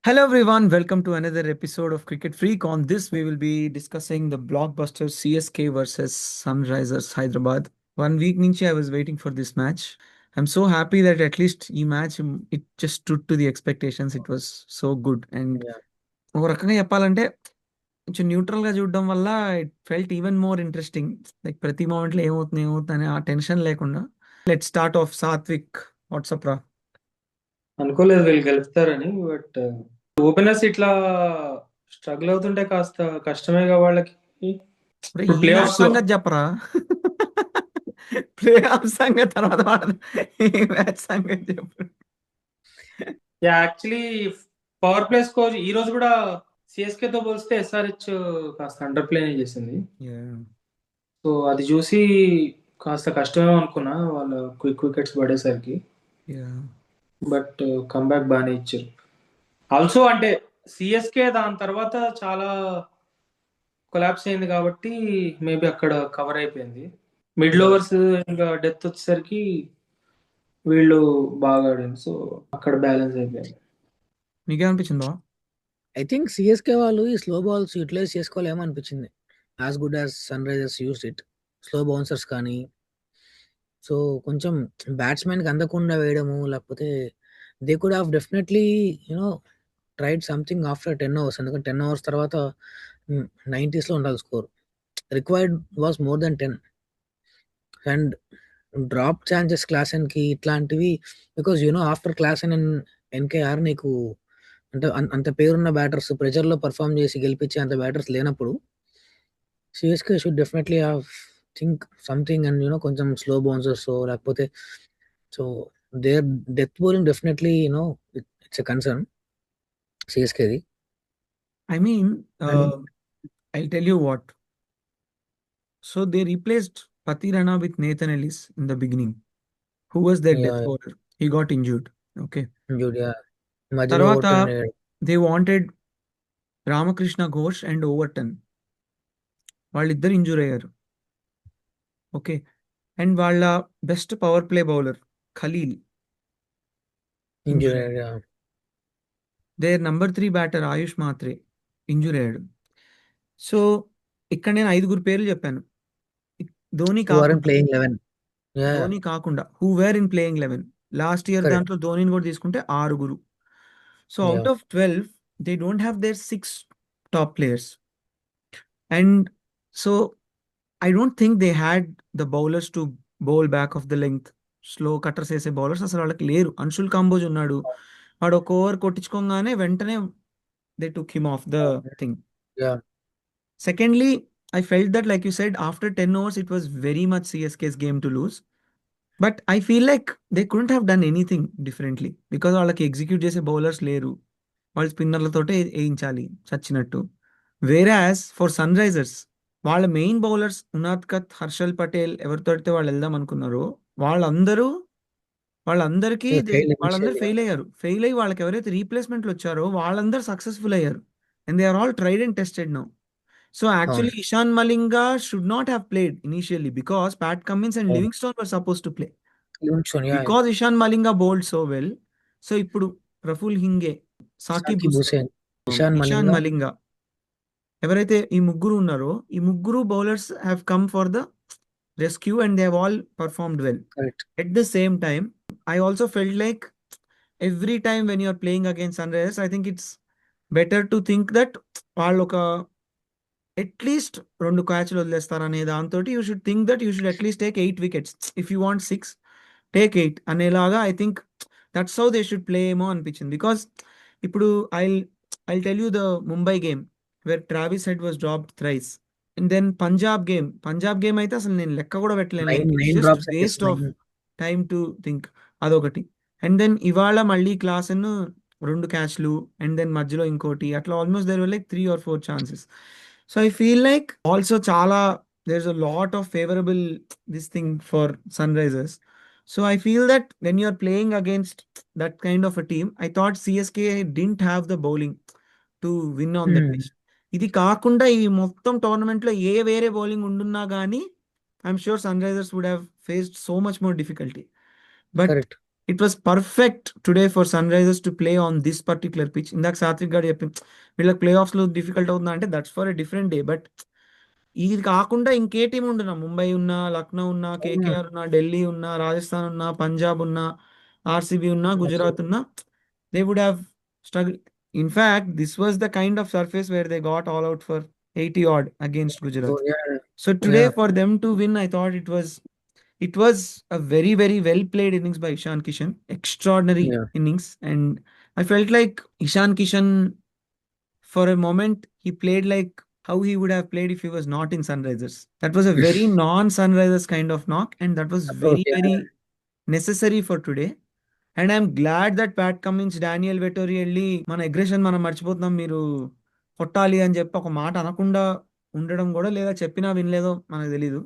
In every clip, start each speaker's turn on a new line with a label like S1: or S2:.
S1: Hello everyone, welcome to another episode of Cricket Freak. On this, we will be discussing the blockbuster CSK versus Sunrisers Hyderabad. 1 week నుంచి I was waiting for this match. I'm so happy that at least ఈ match it just stood to the expectations. It was so good. And
S2: Yeah,
S1: ఒక రకంగా చెప్పాలంటే కొంచెం neutral గా చూడడం వల్ల it felt even more interesting. Like ప్రతి moment లో ఏమవుతుంది అనే ఆ టెన్షన్ లేకుండా. Let start off Sathvik. What's up రా?
S2: అనుకోలేదు వీళ్ళు గెలుస్తారని. బట్ ఓపెనర్స్ ఇట్లా స్ట్రగుల్ అవుతుంటే కాస్త కష్టమేగా వాళ్ళకి.
S1: ఒరే,
S2: ఇప్పుడు
S1: ఈ
S2: ప్లే
S1: మ్యాచ్
S2: ఆఫ్స్ లో
S1: సంగతి చెప్పరా? ప్లే ఆఫ్ సంగతి తర్వాత వాడదాం. ఈ మ్యాచ్ సంగతి చెప్పు.
S2: యాక్చువల్లీ పవర్ ప్లే స్కోర్ ఈ రోజు కూడా సిఎస్కే తో పోలిస్తే ఎస్ఆర్హెచ్ కాస్త అండర్ ప్లే చేసింది.
S1: Yeah,
S2: సో అది చూసి కాస్త కష్టమేమో అనుకున్నా వాళ్ళ క్విక్ వికెట్స్ పడేసరికి.
S1: yeah.
S2: బట్ కమ్బ్యాక్ బాగానే ఇచ్చారు. ఆల్సో అంటే సిఎస్కే దాని తర్వాత చాలా కొలాప్స్ అయింది కాబట్టి మేబీ అక్కడ కవర్ అయిపోయింది. Middle
S1: Yeah.
S2: ఓవర్స్ ఇంకా డెత్ వచ్చేసరికి వీళ్ళు బాగా ఆడారు. సో అక్కడ బ్యాలెన్స్ అయిపోయింది.
S1: మీకేమనిపించింది బా?
S3: ఐ థింక్ సిఎస్కే వాళ్ళు ఈ స్లో బాల్స్ యూటిలైజ్ చేసుకోలేమో అనిపించింది. As good as Sunrisers use it. Slow bouncers కానీ, సో కొంచెం బ్యాట్స్మెన్కి అందకుండా వేయడము, లేకపోతే they could have definitely you know tried something after 10 overs. ఎందుకంటే 10 ఓవర్స్ తర్వాత 90s ఉండాలి score. Required was more than 10 and drop chances క్లాసెన్కి ఇట్లాంటివి. Because after Klaasen and NKR నీకు అంటే అంత పేరున్న బ్యాటర్స్ ప్రెజర్లో పర్ఫామ్ చేసి గెలిపించే అంత బ్యాటర్స్ లేనప్పుడు CSK should definitely have think something and కొంచెం స్లో బౌన్సర్స్ లేకపోతే so their death bowling definitely it's a concern సిఎస్కేది.
S1: I mean,
S3: అండ్
S1: I'll tell you what. So they replaced Patirana with Nathan Ellis in the beginning. Who was their death bowler? He got injured. Okay.
S3: మధ్యలో
S1: తర్వాత
S3: Overton
S1: they wanted Ramakrishna Ghosh and Overton. వాళ్ళిద్దరు injure అయ్యారు. Okay. And వాళ్ళ best power play bowler Khaleel injure అయ్యాడు.
S3: Injury.
S1: Their number 3 batter Ayush Mhatre injure అయ్యాడు. So ఇక్కడ నేను 5 పేర్లు చెప్పాను. ధోని కాకుండా
S3: ప్లేయింగ్ 11.
S1: ధోని కాకుండా who were in playing 11. Last year
S3: Correct.
S1: దాంట్లో ధోనిని కూడా తీసుకుంటే 6. So out of 12 they don't have their 6 top players. And so I don't think they had the bowlers to bowl back of the length. Slow cutters వేసే bowlers అసలు వాళ్ళకి లేరు. అన్షుల్ కాంబోజ్ ఉన్నాడు. వాడు ఒక ఓవర్ కొట్టించుకోగానే వెంటనే they took him of the thing.
S3: Yeah.
S1: Secondly, I felt that, like you said, after 10 overs, it was very much CSK's game to lose. But I feel like they couldn't have done anything differently because వాళ్ళకి execute చేసే bowlers లేరు. వాళ్ళు స్పిన్నర్లతోటే వేయించాలి చచ్చినట్టు. వేరాస్ for sun Risers వాళ్ళ main bowlers Unadkat, Harshal Patel ఎవరితోటి వాళ్ళు వెళ్దాం అనుకున్నారో వాళ్ళందరూ వాళ్ళందరికీ వాళ్ళందరూ ఫెయిల్ అయ్యారు. ఫెయిల్ అయ్యి వాళ్ళకి ఎవరైతే రీప్లేస్మెంట్లు వచ్చారో వాళ్ళందరూ సక్సెస్ఫుల్ అయ్యారు. And they are all tried and tested now. So actually, Ishan Malinga should not have played initially because Pat Cummins and Livingstone were supposed to play. Because Ishan Malinga bowled so well, so ఇప్పుడు ప్రఫుల్ హింగే, సాకిబ్ హుసేన్, ఇషాన్ మలింగా ఎవరైతే ఈ ముగ్గురు ఉన్నారో ఈ ముగ్గురు bowlers have come for the rescue and they have all performed well. At the same time, I also felt like every time when you are playing against Sunrisers, I think it's better to think that వాళ్ళు ఒక at least 2 క్యాచ్లు వదిలేస్తారనే దాంతో you should think that you should at least take 8 wickets. If you want 6 take 8 అనేలాగా I think that's how they should play ఏమో అనిపించింది. Because ఇప్పుడు I tell you the Mumbai game where Travis Head was dropped thrice. And then Punjab game అయితే అసలు నేను లెక్క కూడా పెట్టలేను. Just waste of time to think. అదొకటి. అండ్ దెన్ ఇవాళ మళ్ళీ క్లాస్ 2 క్యాచ్లు అండ్ దెన్ మధ్యలో ఇంకోటి అట్లా almost there were like 3 or 4 chances. So I feel like also chala there's a lot of favorable this thing for Sunrisers. So I feel that when you're playing against that kind of a team, I thought CSK didn't have the bowling to win on that pitch. ఇది కాకుండా ఈ మొత్తం టోర్నమెంట్లో ఏ వేరే bowling ఉండున్నా కానీ I'm sure Sunrisers would have faced so much more difficulty. But it was perfect today for Sunrisers to play on this particular pitch. ఇందాక సాత్విక్ గారు చెప్పి వీళ్ళకి ప్లే ఆఫ్స్లో డిఫికల్ట్ అవుతుందా అంటే that's for a different day. But ఇది కాకుండా ఇంకే team ఉండునా, Mumbai ఉన్నా, లక్నో ఉన్నా,
S3: అవునా?
S1: కేకేఆర్ ఉన్నా, ఢిల్లీ ఉన్నా, రాజస్థాన్ ఉన్నా, పంజాబ్ ఉన్నా, ఆర్సీబీ ఉన్నా, గుజరాత్ ఉన్నా, they would have struggle. In fact, this was the kind of surface where they got all out for 80 odd against Gujarat.
S3: Oh, yeah,
S1: So today
S3: yeah,
S1: for them to win, I thought it was a very very well played innings by Ishan Kishan. Extraordinary
S3: yeah.
S1: innings, and I felt like Ishan Kishan for a moment he played like how he would have played if he was not in Sunrisers. That was a very non-Sunrisers kind of knock, and that was
S3: Approach,
S1: very
S3: yeah,
S1: very necessary for today. And I'm glad that Pat Cummins Daniel Vettori వెళ్ళి మన aggression మనం మర్చిపోతున్నాం మీరు కొట్టాలి అని చెప్పి ఒక మాట అనకుండా ఉండడం కూడా, లేదా చెప్పినా వినలేదో మనకు తెలీదు.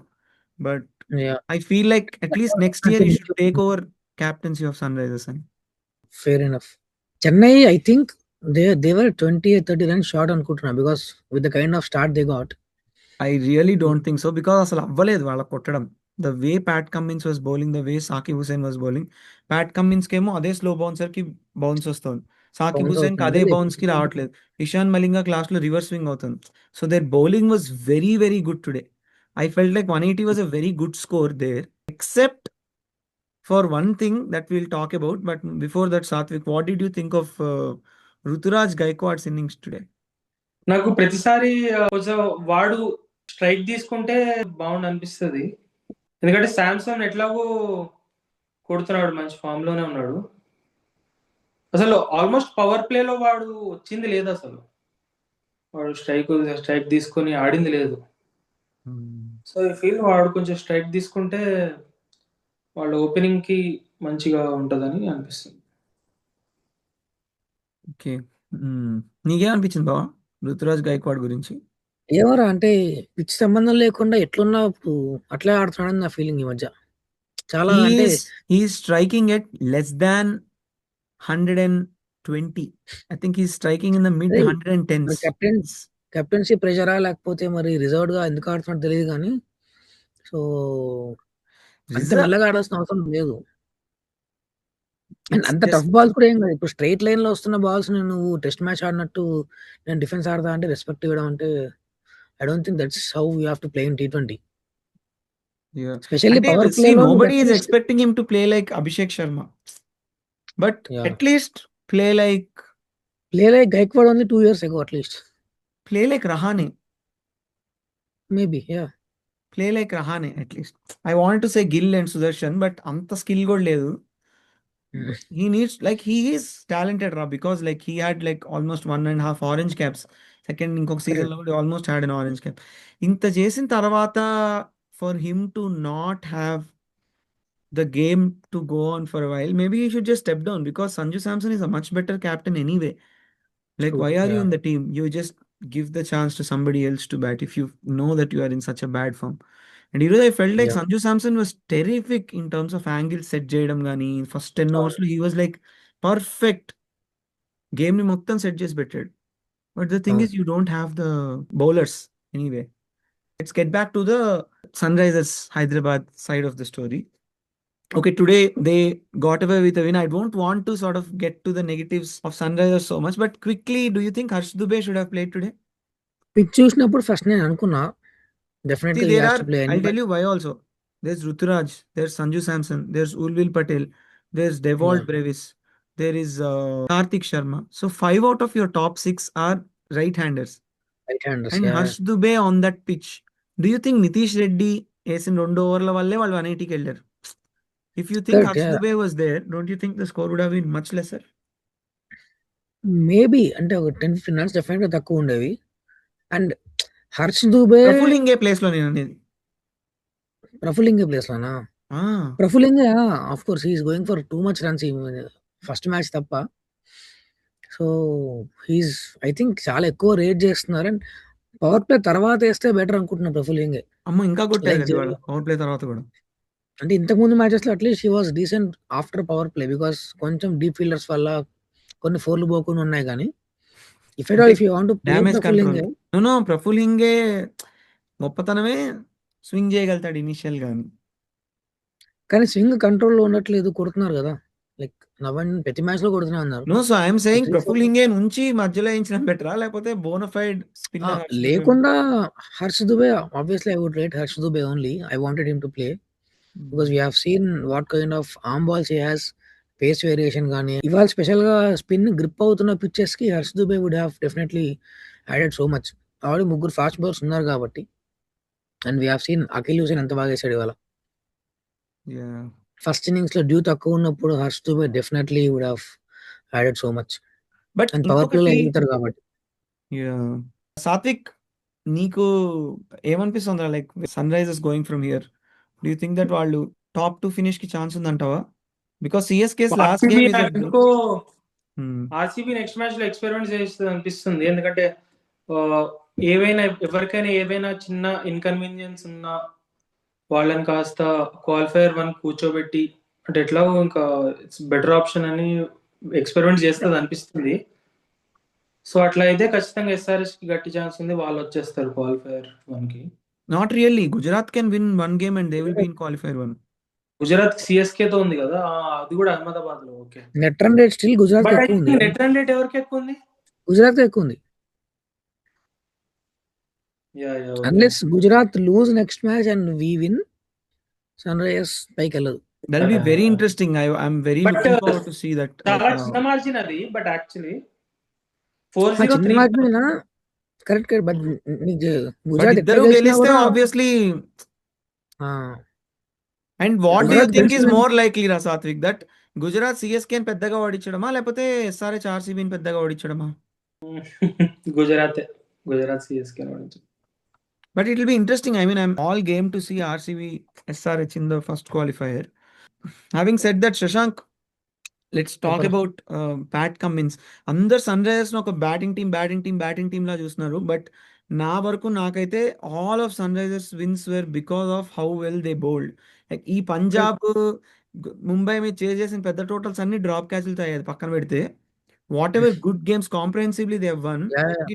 S1: But
S3: yeah.
S1: I feel like at least next year he should take over captaincy of Sunrisers అని.
S3: Fair enough. Chennai, I think they were 20-30 runs short అనుకుంటున్నా, because with the kind of start they got.
S1: I really don't think so, because అసలు అవ్వలేదు వాళ్ళకి కొట్టడం. The way Pat Cummins was bowling, the way Sakib Hussain was bowling. Pat కమిన్స్కి ఏమో అదే slow బౌన్సర్కి bounce వస్తుంది, Saqib
S3: Bounce
S1: హుసేన్కి
S3: అవుతుంది
S1: అదే
S3: like,
S1: బౌన్స్కి రావట్లేదు, ఇషాన్ మలింగా క్లాస్లో రివర్స్ స్వింగ్ అవుతుంది. So their bowling was very very good today. I felt like 180 was a very good score there, except for one thing that will talk about. But before that, Satvik, what did you think of Ruturaj Gaikwad's innings today?
S2: నాకు ప్రతిసారి కొంచెం వాడు strike తీసుకుంటే బాగుండు అనిపిస్తుంది. ఎందుకంటే Samsung ఎట్లాగో కొడుతున్నాడు, మంచి ఫామ్ లోనే ఉన్నాడు. అసలు ఆల్మోస్ట్ పవర్ ప్లేలో వాడు వచ్చింది లేదు, అసలు వాడు స్ట్రైక్ తీసుకొని ఆడింది లేదు. సో ఈ ఫీల్ వాడు కొంచెం స్ట్రైక్ తీసుకుంటే వాళ్ళ ఓపెనింగ్ కి మంచిగా ఉంటదని అనిపిస్తుంది.
S1: ఓకే, నీకేమనిపించింది బావా రుతురాజ్ గైక్వాడ్ గురించి?
S3: ఏమోరా అంటే పిచ్ సంబంధం లేకుండా ఎట్లున్నా ఇప్పుడు అట్లే ఆడుతున్నాడని నా ఫీలింగ్ ఈ మధ్య. చాలా అంటే
S1: He's striking at less than 120. I think he's striking in the mid
S3: అదే
S1: 110s.
S3: కెప్టెన్సీ ప్రెషరా లేకపోతే మరి రిజర్వ్డ్ గా ఎందుకు ఆడుతున్నట్టు తెలియదు కానీ, సో అంత
S1: Reserve,
S3: మెల్లగా ఆడాల్సిన అవసరం లేదు. అండ్
S1: it's
S3: అంత
S1: just
S3: టఫ్ బాల్స్ కూడా ఏం కాదు. ఇప్పుడు స్ట్రైట్ లైన్ లో వస్తున్న బాల్స్ నువ్వు టెస్ట్ మ్యాచ్ ఆడినట్టు నేను డిఫెన్స్ ఆడతా అంటే రెస్పెక్ట్ ఇవ్వడం అంటే, I don't think that's how you have to play in T20.
S1: yeah.
S3: Specially
S1: అంటే
S3: పవర్
S1: see,
S3: ప్లేలో
S1: nobody is expecting him to play like Abhishek Sharma, but
S3: Yeah.
S1: at least play like
S3: play like Gaikwad only 2 years ago at least.
S1: Rahane.
S3: Maybe yeah.
S1: Play like Rahane at least. I wanted to say Gill and Sudarshan, but అంత skill కూడా లేదు. He needs, like, he is talented ra, because like he had like almost 1.5 orange caps. Second ఇంకొక season లో almost had an orange cap. ఇంత చేసిన తర్వాత for him to not have the game to go on for a while, maybe he should just step down, because Sanju Samson is a much better captain anyway. Like,
S3: True,
S1: why are you
S3: yeah.
S1: in the team? You just give the chance to somebody else to bat if you know that you are in such a bad form. And ఈరోజు I felt like
S3: Yeah.
S1: Sanju Samson was terrific in terms of angle set చేయడం కానీ, first 10 overs లో he was like perfect. Game ని మొత్తం set చేసి పెట్టాడు. But the thing is, you don't have the bowlers anyway. Let's get back to the Sunrisers Hyderabad side of the story. Okay, today they got away with a win. I don't want to sort of get to the negatives of Sunrisers so much, but quickly, do you think Harsh Dubey should have played today?
S3: Pitch చూసినప్పుడు first నేను అనుకున్నా definite
S1: See,
S3: గా
S1: there
S3: has
S1: are,
S3: to play అని.
S1: I'll tell you why also. There's Ruturaj, there's Sanju Samson, there's Urvil Patel, there's Devolt
S3: Yeah.
S1: Brevis, there is Karthik Sharma. So 5 out of your top 6 are right-handers.
S3: Right handers.
S1: And
S3: yeah.
S1: Harsh Dubey on that pitch. Do you think Nitish Reddy వేసిన 2 ఓవర్ల వల్లే వాళ్ళు 180కి వెళ్ళారు? If you think
S3: correct.
S1: Harsh
S3: yeah.
S1: Dubey was there, don't you think the score would have been much lesser?
S3: Maybe అంటే ఒక 10-15 runs definite గా తక్కువ ఉండేవి. అండ్ హర్ష్ దూబే
S1: ప్రఫుల్ ప్లేస్ లో నేను అనేది.
S3: ప్రఫులింగే ప్లేస్ లోనా? ప్రఫులింగే, of course he's going for too much runs ఈ ఫస్ట్ మ్యాచ్ తప్ప. సో హీస్ ఐ థింక్ చాలా ఎక్కువ రేట్ చేస్తున్నారు. అండ్ పవర్ ప్లే తర్వాత వేస్తే బెటర్ అనుకుంటున్నా ప్రఫులింగే.
S1: అమ్మ ఇంకా కొట్టారు
S3: Like
S1: కదా వాళ్ళు పవర్ ప్లే తర్వాత కూడా.
S3: అంటే ఇంతకు ముందు మ్యాచెస్ లో at least he was decent after power play, because కొంచెం డీప్ ఫీల్డర్స్ వల్ల కొన్ని ఫోర్లు పోకుండా ఉన్నాయి. కానీ if at all if you want to play
S1: damage control.
S3: ప్రఫులింగే,
S1: no ప్రఫులింగే గొప్పతనమే swing చేయగలుగుతాడు ఇనిషియల్ గాని.
S3: కానీ స్వింగ్ కంట్రోల్లో ఉండట్లేదు, కొడుతున్నారు కదా. నవన్ ప్రతి మ్యాచ్ లో కొడుతూనే ఉన్నారు.
S1: No, so I'm saying
S3: 3-4
S1: Praful Hinge నుంచి మధ్యలో వేయించడం బెటరా, లేకపోతే బోనఫైడ్ స్పిన్నర్ హర్ష దుబే
S3: లేకుండా Harsh Dubey, obviously I would rate Harsh Dubey only. I wanted him to play because we have seen what kind of arm balls he has, pace variation కానీ. ఇవాళ స్పెషల్ గా స్పిన్ గ్రిప్ అవుతున్న పిచ్చెస్ కి Harsh Dubey would have definitely added so much. Already ముగ్గురు fast bowlers ఉన్నారు కాబట్టి. And we have seen Akhil Hussain ఎంత బాగా వేసాడు ఇవాళ.
S1: Yeah.
S3: ఫస్ట్ ఇన్నింగ్స్ లో డ్యూ తక్కువ ఉన్నప్పుడు Harsh Dube definitely would have added so much.
S1: But
S3: and power ప్లేలో
S1: ఇంకొకటి,
S3: ఎదుగుతారు కాబట్టి.
S1: సాత్విక్, నీకు ఏమనిపిస్తుంది like Sunrisers going from here, do you think that వాళ్ళు టాప్ 2 ఫినిష్ కి ఛాన్స్ ఉందంటావా? Because CSK's last
S2: RCB
S1: game is
S2: ఎందుకో ఆర్సీబీ నెక్స్ట్ మ్యాచ్ లో ఎక్స్పెరిమెంట్ చేస్తుంది అనిపిస్తుంది. ఎందుకంటే ఎవరికైనా ఏదైనా చిన్న ఇన్కన్వీనియన్స్ ఉన్నా వాళ్ళని కాస్త క్వాలిఫైయర్ 1 కూర్చోబెట్టి, అంటే ఎట్లాగో ఇంకా ఇట్స్ బెటర్ ఆప్షన్ అని ఎక్స్పెరిమెంట్ చేస్తుంది అనిపిస్తుంది. సో అట్లా అయితే ఖచ్చితంగా ఎస్ఆర్ఎస్ కి గట్టి ఛాన్స్ ఉంది, వాళ్ళు వచ్చేస్తారు క్వాలిఫైయర్ 1 కి.
S1: Not really, Gujarat can win 1 game and they will be in qualifier 1.
S2: Gujarat CSK తో ఉంది కదా, అది కూడా అహ్మదాబాద్ లో. Okay,
S3: net run rate still Gujarat
S2: but
S3: ఎక్కువ ఉంది.
S2: నెట్ రన్ రేట్ ఎవరికి ఎక్కువ ఉంది?
S3: గుజరాత్ ఎక్కువ ఉంది. Unless Gujarat lose next match and we win, Sunrisers పైకి వెళ్ళదు.
S1: That will be very interesting. I'm very looking forward to see that.
S2: చాలా చిన్న మార్జిన్ అది, బట్ యాక్చువల్లీ
S3: చిన్న మార్జిన్ కరెక్ట్, బట్ గుజరాత్
S1: ఇద్దరు గెలిస్తే obviously. And what do you think is more likely రా Satvik, that Gujarat CSK పెద్దగా ఓడించడమా, లేకపోతే ఎస్ఆర్హెచ్ ఆర్సీబీని పెద్దగా ఓడించడమా?
S2: గుజరాత్ సిఎస్కే ఓడించడం.
S1: But it will be interesting. I mean, I'm all game to see RCB SRH in the first qualifier. Having said that, Shashank, let's talk about Pat Cummins. అందరు Sunrisers ఒక batting team లా చూస్తున్నారు. But నా వరకు నాకైతే all of Sunrisers wins were because of how well they bowled. Like ఈ పంజాబ్ ముంబై మీద చేసిన పెద్ద టోటల్స్ అన్ని డ్రాప్ క్యాచ్లతో అయ్యేది పక్కన పెడితే, what ever good games comprehensively they one,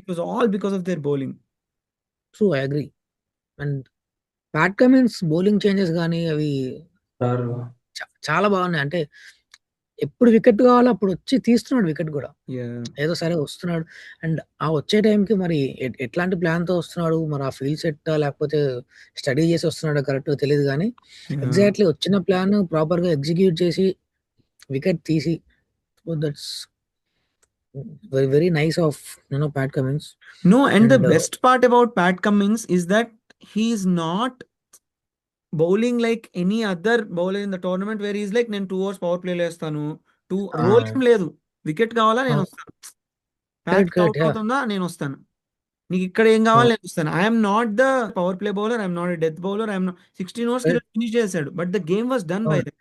S1: it was all because of their bowling.
S3: True, I agree. And Pat Cummins bowling changes కానీ అవి చాలా బాగున్నాయి. అంటే ఎప్పుడు వికెట్ కావాలో అప్పుడు వచ్చి తీస్తున్నాడు వికెట్ కూడా. ఏదో సరే వస్తున్నాడు. అండ్ ఆ వచ్చే టైంకి మరి ఎట్లాంటి ప్లాన్ తో వస్తున్నాడు, మరి ఆ ఫీల్డ్ సెట్ లేకపోతే స్టడీ చేసి వస్తున్నాడు కరెక్ట్ తెలియదు కానీ ఎగ్జాక్ట్లీ వచ్చిన ప్లాన్ ప్రాపర్ గా ఎగ్జిక్యూట్ చేసి వికెట్ తీసి, that's very very nice of Pat Cummins.
S1: No, and the best part about Pat Cummins is that he is not bowling like any other bowler in the tournament where he's like, నేను 2 overs power play వేస్తాను, 2 role ఏం లేదు, wicket కావాలా నేను వస్తాను, Pat out అవుతుందా నేను వస్తాను, నీకు ఇక్కడ ఏం కావాలి నేను వస్తాను. I'm not the power play bowler, I'm not death bowler, I'm 16 overs finish చేశాడు, but the game was done by that.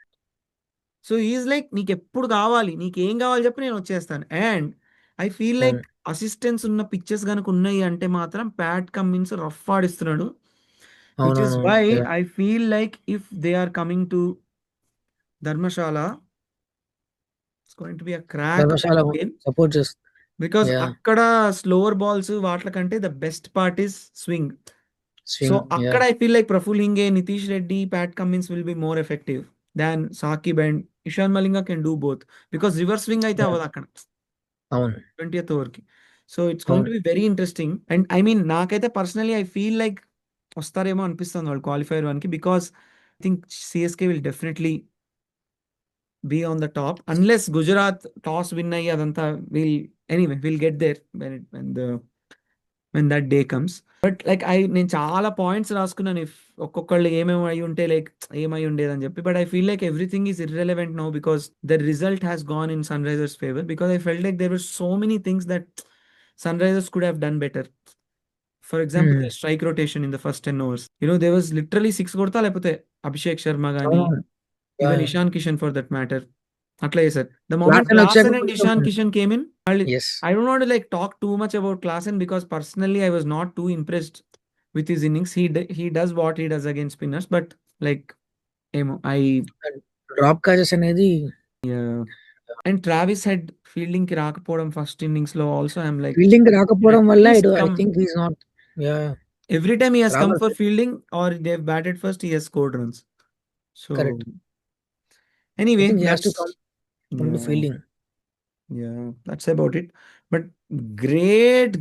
S1: So is like, నీకు ఎప్పుడు కావాలి, నీకు ఏం కావాలి చెప్పి నేను వచ్చేస్తాను. And I feel like assistance ఉన్న పిచ్చెస్ కనుక ఉన్నాయి అంటే మాత్రం ప్యాట్ కమ్మిన్స్ రఫ్ ఆడిస్తున్నాడు. Which is why I feel like if they are coming to Dharmashala, it's going to be a crack game. Because akkada slower balls vaatla kante the best part is swing. So akkada I feel like Praful Hinge, Nitish Reddy, Pat Cummins will be more effective than Saqib and Ishan Malinga can do both. Because reverse swing aithe avadu akkada 20th over ki. So it's going to be very interesting. And I mean, naakaithe personally I feel like వస్తారేమో అనిపిస్తుంది వాళ్ళు qualifier 1 కి, because I think CSK will definitely be on the top unless Gujarat toss win అయ్యి అదంతా will get there when that day comes. But like నేను చాలా points రాసుకున్నాను, if ఒక్కొక్కళ్ళు ఏమేమి అయి ఉంటే లైక్ ఏమై ఉండేదని చెప్పి. But I feel like everything is irrelevant now because the result has gone in Sunrisers favour, because I felt like there were so many things that Sunrisers could have done better. For example, the strike rotation in the first 10 overs. There was literally 6 కొడతా, లేకపోతే అభిషేక్ శర్మ గానీ, even Ishan Kishan for that matter. అట్లా చేశారు. The moment Klaasen and Ishan Kishan came in, I don't want to like talk too much about Klaasen because personally I was not too impressed with his innings. He does what he does against spinners, but like
S3: drop catches అనేది.
S1: And Travis head fielding కి రాకపోవడం first innings లో also I'm like,
S3: fielding రాకపోవడం వల్ల I think he's not.
S1: Every time he has come for fielding or they've batted first, he has scored runs. So
S3: correct.
S1: Anyway,
S3: he has to come. Only
S1: Yeah.
S3: Fielding.
S1: Yeah, that's about it. But great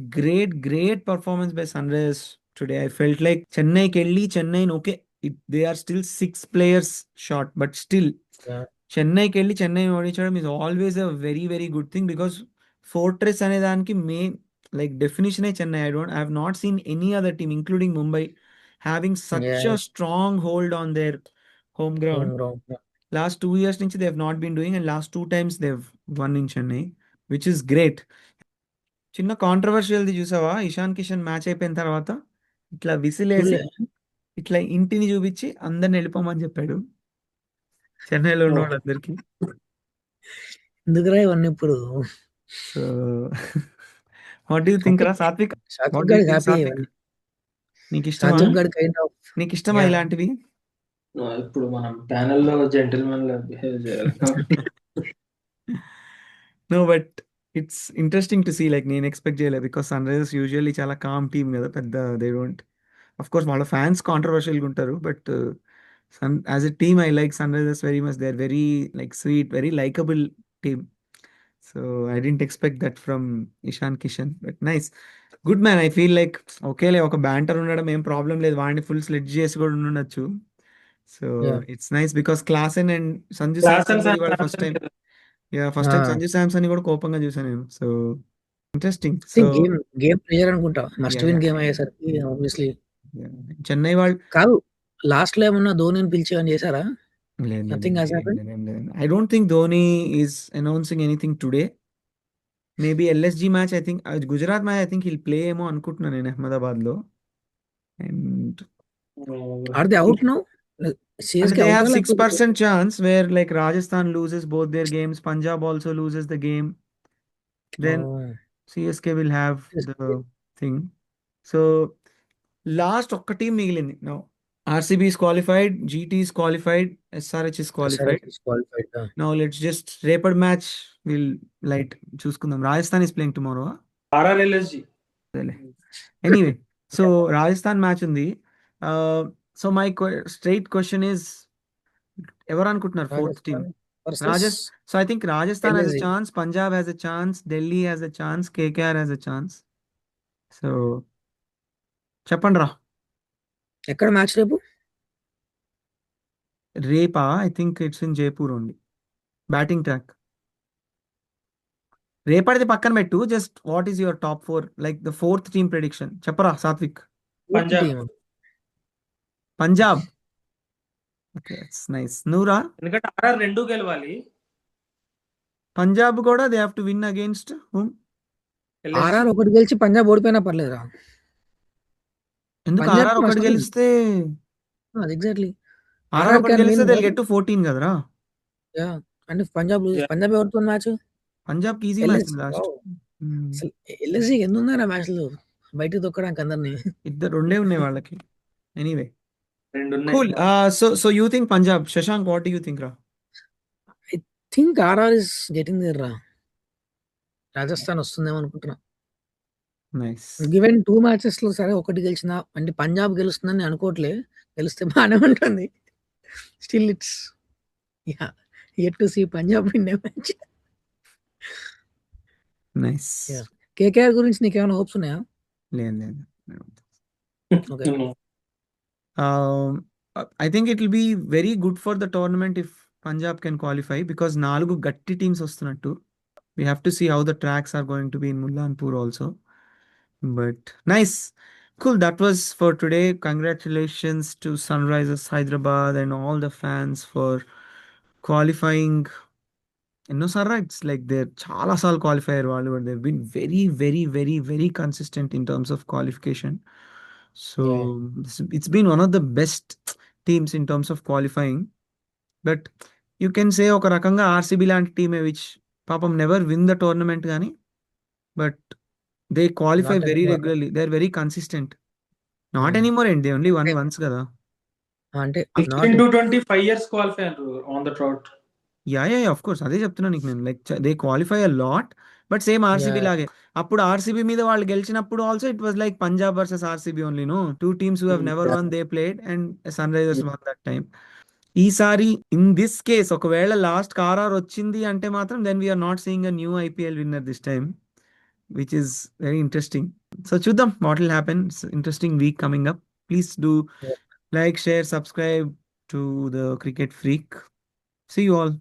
S1: performance by Sunrise today. I felt like Chennai Kelly, Chennai, okay, they are still 6 players short, but still
S3: yeah!
S1: Chennai ఓడించడం is always a very good thing because fortress అనే దానికి main like definition Chennai. I have not seen any other team, including Mumbai, having such a
S3: yeah!
S1: strong hold on their home ground.
S3: Home ground.
S1: Last 2 years నుంచి they have not been doing, and last two times they've won in Chennai, which is great. చిన్న కాంట్రవర్షియల్ది చూసావా? Ishan Kishan match అయిపోయిన తర్వాత ఇట్లా విసిలేసి
S3: చూడలే.
S1: ఇట్లా ఇంటిని చూపించి అందరిని వెళ్ళిపోమని చెప్పాడు చెన్నైలో ఉన్న
S2: ఓహ్!
S1: వాళ్ళందరికీ.
S3: ఎందుకురా ఇవన్నీ ఇప్పుడు?
S1: So what do think
S3: okay.
S1: రా సాత్విక్?
S3: సాత్విక్
S1: వాట్ డూ
S3: గాడికి
S1: థింక్
S3: హ్యాపీ
S1: సాత్విక్?
S3: ఇవన్నీ.
S1: నీకు ఇష్టమా?
S3: సాత్విక్ గాడు కైండ్ ఆఫ్
S1: నీకు ఇష్టమా
S3: యాహ్!
S1: ఇలాంటివి?
S2: ఇప్పుడు మనం ప్యానెల్‌లో జెంటిల్‌మెన్‌లా బిహేవ్ చేయాలి కాబట్టి.
S1: No but it's interesting to see. Like నేను ఎక్స్పెక్ట్ చేయలేదు బికాస్ సన్ రైజర్స్ యూజువల్లీ చాలా కామ్ టీమ్ కదా, పెద్ద దే డోంట్, అఫ్ కోర్స్ వాళ్ళ ఫ్యాన్స్ కాంట్రవర్షియల్గా ఉంటారు, but sun as a team I like Sunrisers very much. They are very like sweet, very likeable team. So I didn't expect that from Ishan Kishan, but nice, good man. I feel like ఓకేలే, ఒక banter ఉండడం ఏం problem లేదు, వాడిని full sledge చేసి కూడా ఉండొచ్చు. So
S3: yeah!
S1: It's nice because Klaasen and Sanju Samson
S2: Klaasens
S1: కూడా
S2: అండ్
S1: ఇవాళ ఫస్ట్
S2: శాంసన్
S1: టైం,
S2: కదా!
S1: యా ఫస్ట్ టైం
S3: ఆ!
S1: సంజు శాంసన్ ని కూడా కోపంగా చూసాను నేను. So interesting.
S3: I
S1: so
S3: think game pressure అనుకుంటా. Must
S1: yeah
S3: win
S1: yeah
S3: game అయ్యేసరికి ఆబ్వియస్లీ.
S1: చెన్నై వాళ్ళు
S3: కాదు, లాస్ట్‌లో ఏమన్నా ధోనిని పిలిచి ఏమన్నా చేసారా?
S1: లేదు లేదు
S3: నథింగ్
S1: లేదు,
S3: హాస్
S1: ఏం
S3: హ్యాపెండ్.
S1: లేదు ఏం లేదు. I don't think Dhoni is announcing anything today. Maybe LSG match, I think Gujarat match, I think he'll play ఏమో అనుకుంటున్నాను నేను అహ్మదాబాద్ లో. And
S3: are they out now?
S1: అంటే
S3: సీఎస్‌కే
S1: దే
S3: అవుటా
S1: హ్యావ్
S3: లేకపోతే
S1: 6% chance were like Rajasthan loses both their games, Punjab also loses the game, then
S3: oh!
S1: CSK will have the thing. So last ఒక్క team మిగిలింది. Now RCB is qualified, GT is qualified, SRH is qualified.
S3: SRH is qualified.
S1: Now let's just రేపటి match విల్ లైట్ చూసుకుందాం. Rajasthan is playing tomorrow.
S2: RR LSG.
S1: Anyway, so Rajasthan match ఉంది. So my straight question is, ఎవరు అనుకుంటున్నారు fourth team?
S3: Rajasthan versus
S1: so I think Rajasthan has a
S3: LSG.
S1: Chance, Punjab has a chance, Delhi has a chance, KKR has a chance. So చెప్పండి రా.
S3: ఎక్కడ match రేపు?
S1: రేపా? I think it's in Jaipur only, batting track. రేపటిది పక్కన పెట్టు, just what is your top 4, like the fourth team prediction చెప్పరా Satvik?
S3: Fourth
S2: Punjab.
S3: Team.
S1: Punjab. Okay, it's nice. నువ్వురా?
S2: ఎందుకంటే ఆర్ఆర్ 2 గెలవాలి.
S1: పంజాబ్ కూడా they have to win against whom?
S2: LSG.
S3: RR ఒకటి గెలిచి పంజాబ్ ఓడిపోయినా పర్లేదురా.
S1: ఎందుకు?
S3: పంజాబ్
S1: ఆర్ఆర్ ఒకటి
S3: మస్ట్ విన్.
S1: గెలిస్తే,
S3: అది ఎగ్జాక్ట్లీ.
S1: ఆర్ఆర్
S3: ఆర్ఆర్
S1: ఒకటి
S3: క్యాన్
S1: గెలిస్తే
S3: విన్.
S1: they'll get to 14 కదరా.
S3: యాహ్! అంటే పంజాబ్
S2: యాహ్!
S3: పంజాబ్ ఎవరితో మ్యాచ్?
S1: పంజాబ్కి easy match
S3: LSG.
S1: Last.
S3: Wow! అసలు ఎల్ఎస్‌జికి ఎన్నున్నాయిరా మ్యాచ్‌లు బయటికి తొక్కడానికి అందరిని.
S1: ఇద్దరు రెండే ఉన్నాయి వాళ్ళకి. ఎనీవే
S2: 2 ఉన్నాయి.
S1: Cool. So you think Punjab? Shashank, what you think రా?
S3: I think RR is getting there రా. రాజస్థాన్ వస్తుందేమో అనుకుంటున్నా.
S1: నైస్.
S3: గివెన్ 2 మ్యాచెస్‌లో సరే ఒకటి గెలిచినా అంటే పంజాబ్ గెలుస్తుందని నేను అనుకోవట్లే. గెలిస్తే బానే ఉంటుంది. Still it's yeah! Yet to see Punjab win a match.
S1: Nice.
S3: Yeah! KKR గురించి నీకేమైనా హోప్స్ ఉన్నాయా?
S1: లేదు లేదు.
S3: Okay.
S1: I think it will be very good for the tournament if Punjab can qualify because 4 గట్టి టీమ్స్ వస్తున్నట్టు. We have to see how the tracks are going to be in Mullanpur also. But nice. Cool. That was for today. Congratulations to Sunrisers Hyderabad and all the fans for qualifying. ఎన్నోసార్లు it's like they're చాలా సార్లు qualify అయ్యారు వాళ్ళు, but they've been very consistent in terms of qualification. So
S3: yeah!
S1: It's been one of the best teams in terms of qualifying. But you can say ఒక రకంగా RCB లాంటి టీమే which పాపం never win the tournament కానీ, but they qualify
S3: not
S1: very
S3: anymore.
S1: Regularly, they are very consistent. Not
S3: hmm.
S1: Anymore and they only won
S3: అంటే
S1: once కదా.
S3: అంటే
S2: 16
S3: not
S2: to 25 years qualify అయ్యారు on the trot.
S1: Yeah of course అదే చెప్తున్నా నీకు నేను, like they qualify a lot, but same RCB
S3: yeah!
S1: లాగే. అప్పుడు ఆర్సీబీ మీద వాళ్ళు గెలిచినప్పుడు also it was like Punjab versus RCB only, no 2 teams who have never
S3: yeah!
S1: won they played and Sunrisers won that time. ఈసారి in this case ఒకవేళ last RR వచ్చింది అంటే మాత్రం then we are not seeing a new IPL winner this time, which is very interesting. So చూద్దాం what will happen. Interesting week coming up. Please do like, share, subscribe to the Cricket Freak. See you all.